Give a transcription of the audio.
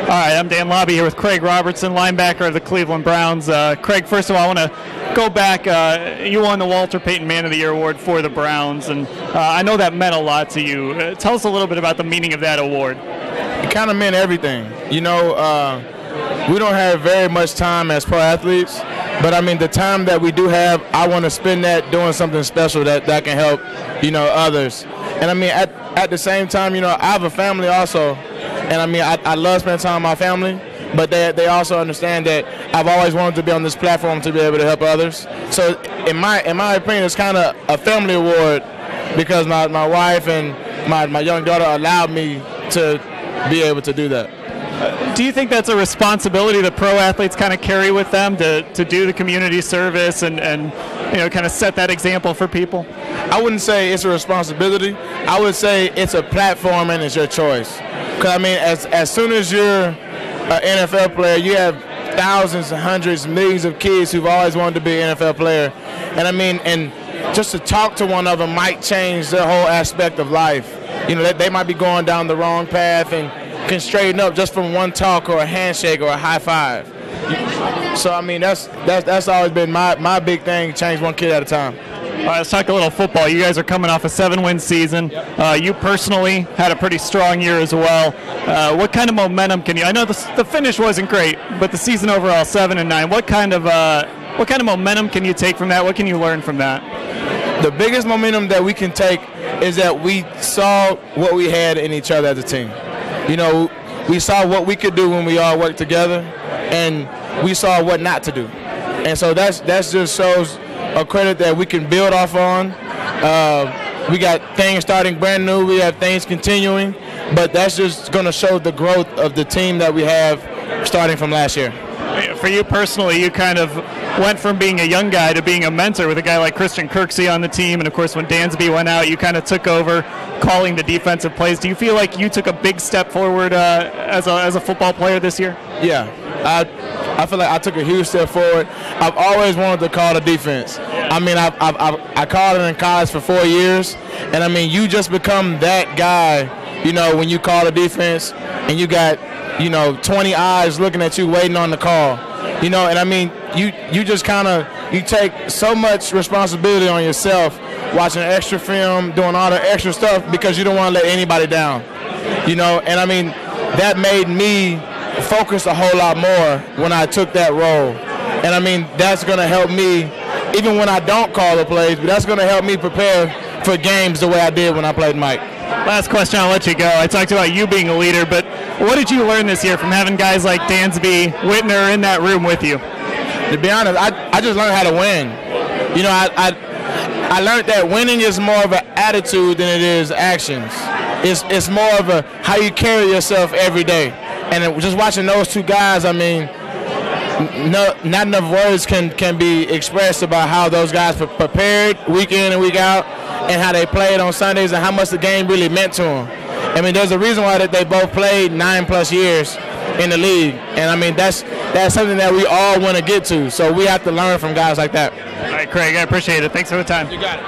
All right, I'm Dan Labbe here with Craig Robertson, linebacker of the Cleveland Browns. Craig, first of all, I want to go back. You won the Walter Payton Man of the Year award for the Browns, and I know that meant a lot to you. Tell us a little bit about the meaning of that award. It kind of meant everything. You know, we don't have very much time as pro athletes, but I mean, the time that we do have, I want to spend that doing something special that can help, you know, others. And I mean, at the same time, you know, I have a family also. And I mean, I love spending time with my family, but they also understand that I've always wanted to be on this platform to be able to help others. So in my opinion, it's kind of a family award because my wife and my young daughter allowed me to be able to do that. Do you think that's a responsibility that pro athletes kind of carry with them to do the community service and you know, kind of set that example for people? I wouldn't say it's a responsibility. I would say it's a platform and it's your choice. Because, I mean, as soon as you're an NFL player, you have thousands, hundreds, millions of kids who've always wanted to be an NFL player. And, I mean, and just to talk to one of them might change their whole aspect of life. You know, they might be going down the wrong path and can straighten up just from one talk or a handshake or a high five. So, I mean, that's always been my big thing, change one kid at a time. All right, let's talk a little football. You guys are coming off a 7-win season. You personally had a pretty strong year as well. What kind of momentum can you? I know the finish wasn't great, but the season overall 7-9. What kind of momentum can you take from that? What can you learn from that? The biggest momentum that we can take is that we saw what we had in each other as a team. You know, we saw what we could do when we all worked together, and we saw what not to do. And so that just shows a credit that we can build off on. We got things starting brand new. We have things continuing, but that's just going to show the growth of the team that we have starting from last year. For you personally, you kind of went from being a young guy to being a mentor with a guy like Christian Kirksey on the team, and of course when Dansby went out, you kind of took over calling the defensive plays. Do you feel like you took a big step forward as a football player this year? Yeah, I feel like I took a huge step forward. I've always wanted to call the defense. I mean, I called it in college for 4 years, and I mean, you just become that guy, you know, when you call the defense and you got, you know, 20 eyes looking at you waiting on the call, you know, and I mean, you just kind of, you take so much responsibility on yourself watching extra film, doing all the extra stuff because you don't want to let anybody down, you know, and I mean, that made me focus a whole lot more when I took that role. And I mean, that's going to help me even when I don't call the plays, but that's going to help me prepare for games the way I did when I played Mike. Last question, I'll let you go. I talked about you being a leader, but what did you learn this year from having guys like Dansby, Whitner in that room with you? To be honest, I just learned how to win. You know, I learned that winning is more of an attitude than it is actions. It's more of a how you carry yourself every day. And just watching those two guys, I mean, not enough words can be expressed about how those guys prepared week in and week out and how they played on Sundays and how much the game really meant to them. I mean, there's a reason why that they both played 9+ years in the league. And, I mean, that's something that we all want to get to. So we have to learn from guys like that. All right, Craig, I appreciate it. Thanks for the time. You got it.